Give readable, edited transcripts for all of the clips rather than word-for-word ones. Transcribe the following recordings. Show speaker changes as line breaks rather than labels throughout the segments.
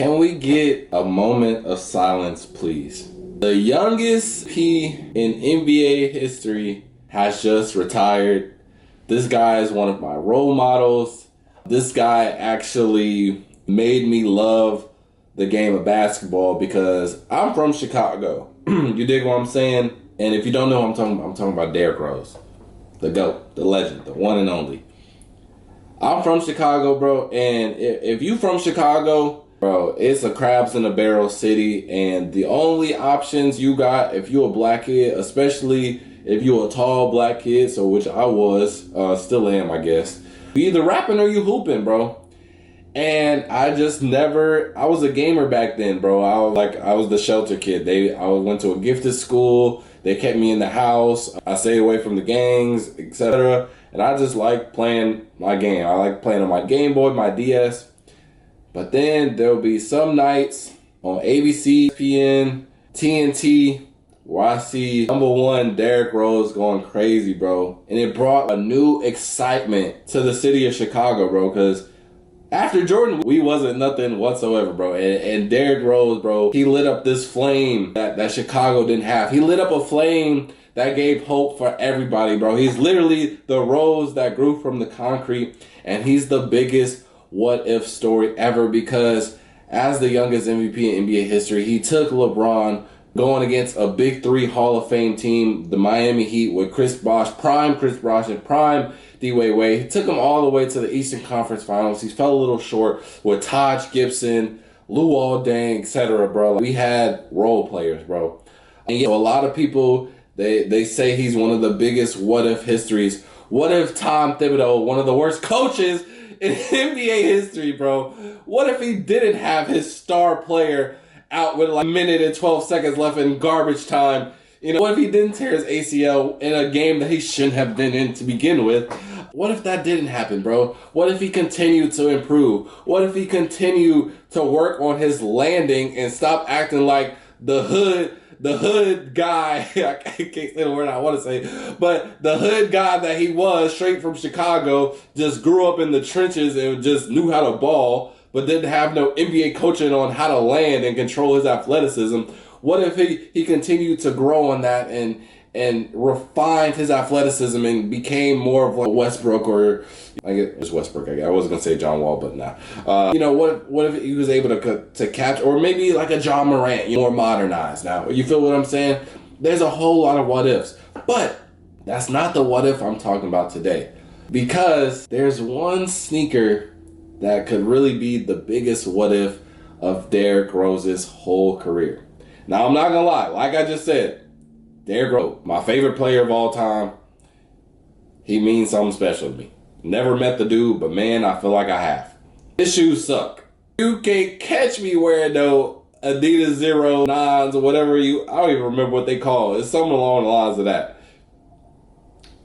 Can we get a moment of silence, please? The youngest P in NBA history has just retired. This guy is one of my role models. This guy actually made me love the game of basketball because I'm from Chicago. You dig what I'm saying? And if you don't know what I'm talking about Derrick Rose. The GOAT, the legend, the one and only. I'm from Chicago, bro, and if you from Chicago, bro, it's a crabs in a barrel city, and the only options you got if you a black kid, especially if you a tall black kid, so which I was, still am, I guess, you either rapping or you hooping, bro. And I just never, I was a gamer back then, bro. I was the shelter kid. I went to a gifted school. They kept me in the house. I stayed away from the gangs, etc. And I just like playing my game. I like playing on my Game Boy, my DS. But then there'll be some nights on ABC, ESPN, TNT, where I see #1 Derrick Rose going crazy, bro. And it brought a new excitement to the city of Chicago, bro, because after Jordan, we wasn't nothing whatsoever, bro. And Derrick Rose, bro, he lit up this flame that Chicago didn't have. He lit up a flame that gave hope for everybody, bro. He's literally the rose that grew from the concrete, and he's the biggest what-if story ever because as the youngest MVP in NBA history, he took LeBron going against a Big Three Hall of Fame team, the Miami Heat, with Chris Bosh and prime D-Wade. He took him all the way to the Eastern Conference Finals. He fell a little short with Taj Gibson, Luol Deng, etc., bro. We had role players, bro. And a lot of people, they say he's one of the biggest what-if histories. What if Tom Thibodeau, one of the worst coaches in NBA history, bro, what if he didn't have his star player out with like a minute and 12 seconds left in garbage time? You know, what if he didn't tear his ACL in a game that he shouldn't have been in to begin with? What if that didn't happen, bro? What if he continued to improve? What if he continued to work on his landing and stop acting like the hood guy, I can't say the word I want to say, but the hood guy that he was straight from Chicago, just grew up in the trenches and just knew how to ball, but didn't have no NBA coaching on how to land and control his athleticism? What if he continued to grow on that and refined his athleticism and became more of like Westbrook, or I guess it's Westbrook. I wasn't gonna say John Wall, but nah. What if he was able to catch, or maybe like a John Morant, more modernized now? You feel what I'm saying? There's a whole lot of what ifs, but that's not the what if I'm talking about today, because there's one sneaker that could really be the biggest what if of Derrick Rose's whole career. Now, I'm not gonna lie, like I just said, Derrick Rose, my favorite player of all time. He means something special to me. Never met the dude, but man, I feel like I have. His shoes suck. You can't catch me wearing no Adidas Zero 9s or whatever I don't even remember what they call it. It's something along the lines of that.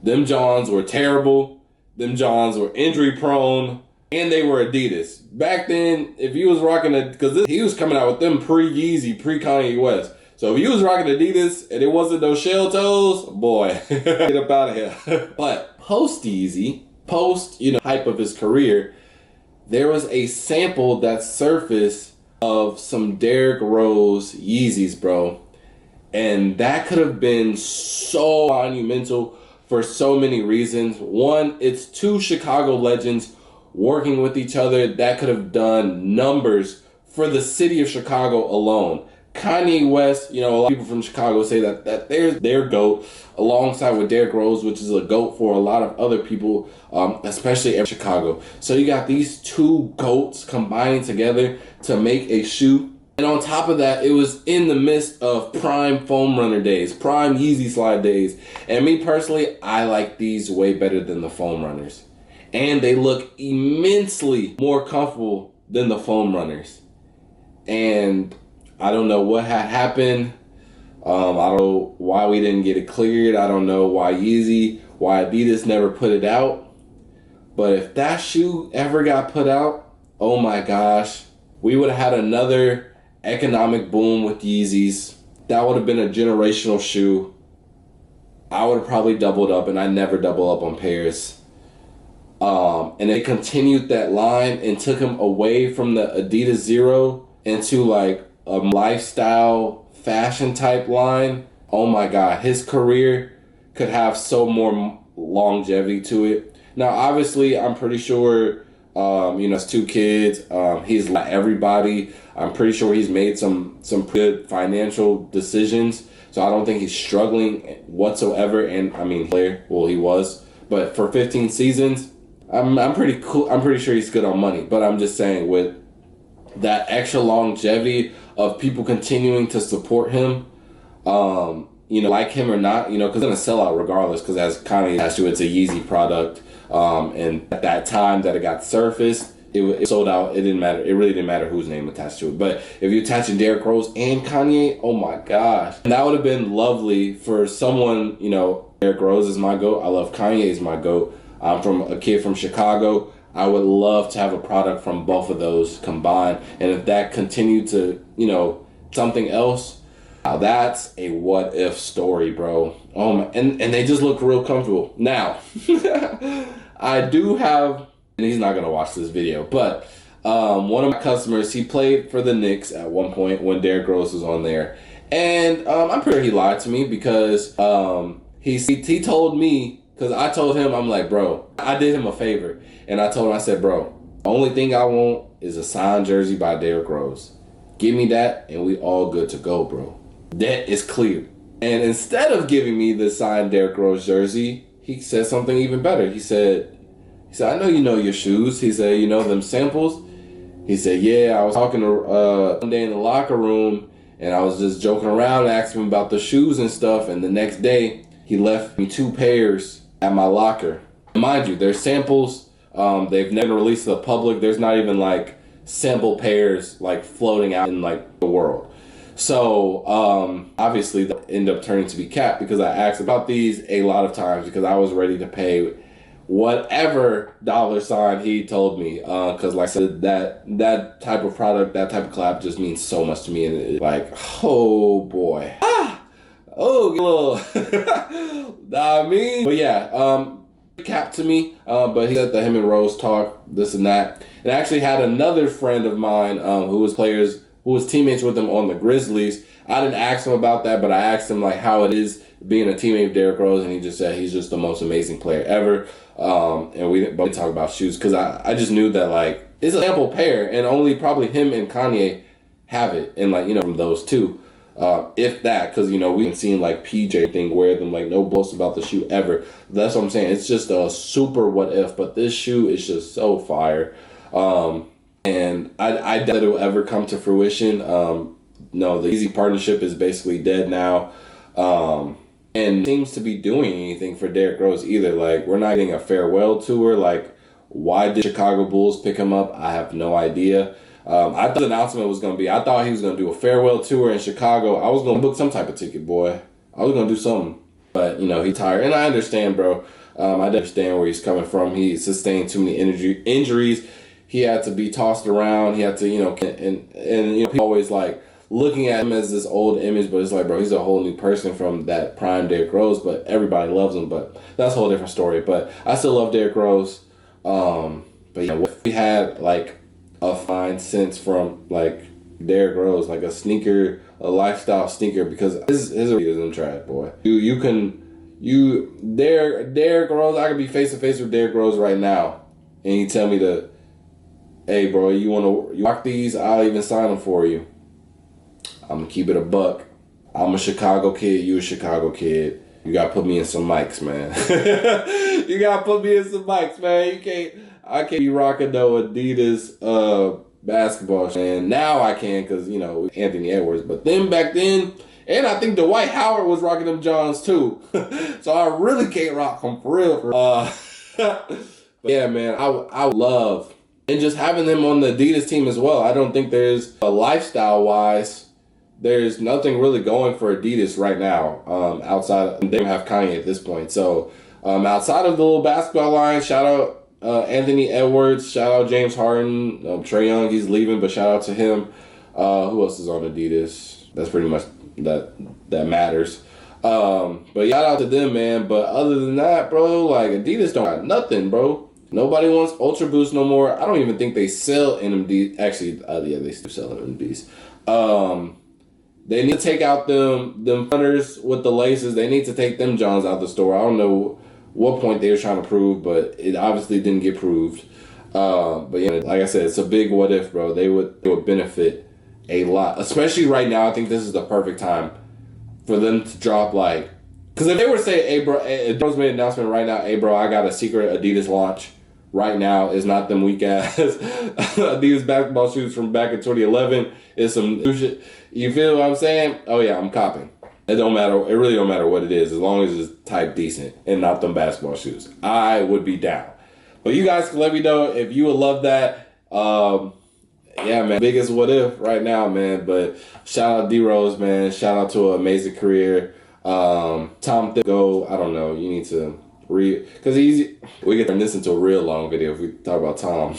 Them Johns were terrible. Them Johns were injury prone. And they were Adidas. Back then, if you was rocking it, because he was coming out with them pre-Yeezy, pre-Kanye West. So if you was rocking Adidas and it wasn't those shell toes, boy, get up out of here. But post-Yeezy, hype of his career, there was a sample that surfaced of some Derrick Rose Yeezys, bro. And that could have been so monumental for so many reasons. One, it's two Chicago legends working with each other that could have done numbers for the city of Chicago alone. Kanye West, a lot of people from Chicago say that they're their GOAT, alongside with Derrick Rose, which is a GOAT for a lot of other people, especially in Chicago. So you got these two GOATs combining together to make a shoe. And on top of that, it was in the midst of prime foam runner days, prime Yeezy slide days. And me personally, I like these way better than the foam runners. And they look immensely more comfortable than the foam runners. And I don't know what had happened. I don't know why we didn't get it cleared. I don't know why Adidas never put it out. But if that shoe ever got put out, oh my gosh, we would have had another economic boom with Yeezys. That would have been a generational shoe. I would have probably doubled up, and I never double up on pairs. And they continued that line and took him away from the Adidas Zero into like a lifestyle fashion type line, oh my God, his career could have so more longevity to it. Now, obviously, I'm pretty sure, has 2 kids. He's like everybody. I'm pretty sure he's made some good financial decisions. So I don't think he's struggling whatsoever. And I mean, he was, but for 15 seasons, I'm pretty cool. I'm pretty sure he's good on money. But I'm just saying, with that extra longevity of people continuing to support him, like him or not, because it's gonna sell out regardless. Because as Kanye has to, it's a Yeezy product. And at that time that it got surfaced, it sold out. It didn't matter. It really didn't matter whose name attached to it. But if you attach a Derrick Rose and Kanye, oh my gosh, and that would have been lovely for someone. Derrick Rose is my GOAT. I love Kanye is my GOAT. I'm from a kid from Chicago. I would love to have a product from both of those combined. And if that continued to, something else, now that's a what if story, bro. Oh my, and they just look real comfortable. Now, I do have, and he's not gonna watch this video, but one of my customers, he played for the Knicks at one point when Derrick Rose was on there, and I'm pretty sure he lied to me because he told me, because I told him, I'm like, bro, I did him a favor, and I told him, I said, bro, the only thing I want is a signed jersey by Derrick Rose. Give me that, and we all good to go, bro. That is clear. And instead of giving me the signed Derrick Rose jersey, he said something even better. He said, I know you know your shoes. He said, you know them samples? He said, yeah, I was talking to one day in the locker room, and I was just joking around, asking him about the shoes and stuff, and the next day, he left me 2 pairs at my locker. Mind you, they're samples. They've never released to the public. There's not even like sample pairs like floating out in like the world. So obviously that ended up turning to be cap because I asked about these a lot of times because I was ready to pay whatever $ he told me. Because like I said, that type of product, that type of collab just means so much to me. And it's like, oh boy. Oh, little. I mean, but yeah, cap to me, but he said that him and Rose talk this and that, and I actually had another friend of mine who was teammates with him on the Grizzlies. I didn't ask him about that, but I asked him like how it is being a teammate of Derrick Rose, and he just said he's just the most amazing player ever. And we didn't talk about shoes because I just knew that like it's a sample pair, and only probably him and Kanye have it, and like from those two. If that, because we've been seeing like PJ thing wear them, like no boast about the shoe ever. That's what I'm saying. It's just a super what if, but this shoe is just so fire. And I doubt it will ever come to fruition. No, the Yeezy partnership is basically dead now. And seems to be doing anything for Derrick Rose either. Like we're not getting a farewell tour. Like why did Chicago Bulls pick him up? I have no idea. I thought the announcement was going to be, I thought he was going to do a farewell tour in Chicago. I was going to book some type of ticket, boy. I was going to do something. But, he's tired. And I understand, bro. I understand where he's coming from. He sustained too many injuries. He had to be tossed around. He had to, and people always like looking at him as this old image, but it's like, bro, he's a whole new person from that prime Derrick Rose, but everybody loves him. But that's a whole different story. But I still love Derrick Rose. But yeah, we had like a fine sense from like Derrick Rose, like a sneaker, a lifestyle sneaker, because his isn't trash, boy. Derrick Rose, I could be face to face with Derrick Rose right now, and he tell me to, hey bro, you rock these? I'll even sign them for you. I'm gonna keep it a buck. I'm a Chicago kid, you a Chicago kid. You gotta put me in some mics, man. You gotta put me in some mics, man. I can't be rocking no Adidas basketball shit. And now I can because, Anthony Edwards. But then back then, and I think Dwight Howard was rocking them Johns too. So I really can't rock them for real. But yeah, man, I love. And just having them on the Adidas team as well. I don't think there's, lifestyle-wise, there's nothing really going for Adidas right now. Outside, they don't have Kanye at this point. So outside of the little basketball line, shout out Anthony Edwards, shout out James Harden, Trae Young, he's leaving, but shout out to him. Who else is on Adidas? That's pretty much that matters. But shout out to them, man. But other than that, bro, like Adidas don't got nothing, bro. Nobody wants Ultra Boost no more. I don't even think they sell NMDs. Actually, yeah, they still sell NMDs. They need to take out them runners with the laces. They need to take them Johns out the store. I don't know what point they were trying to prove, but it obviously didn't get proved. But yeah, like I said, it's a big what if, bro. They would benefit a lot, especially right now. I think this is the perfect time for them to drop, like, because if they were to say, hey bro, if Rose made an announcement right now, hey bro, I got a secret Adidas launch right now. It's not them weak ass Adidas basketball shoes from back in 2011. It's some new shit. You feel what I'm saying? Oh yeah, I'm copping. It don't matter. It really don't matter what it is, as long as it's type decent and not them basketball shoes. I would be down. But you guys can let me know if you would love that. Yeah, man. Biggest what if right now, man. But shout out D-Rose, man. Shout out to an amazing career. Tom Thibodeau, I don't know. You need to because we could turn this into a real long video if we talk about Tom.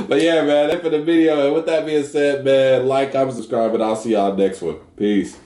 But yeah, man, that's for the video. And with that being said, man, like, comment, subscribe, and I'll see y'all next one. Peace.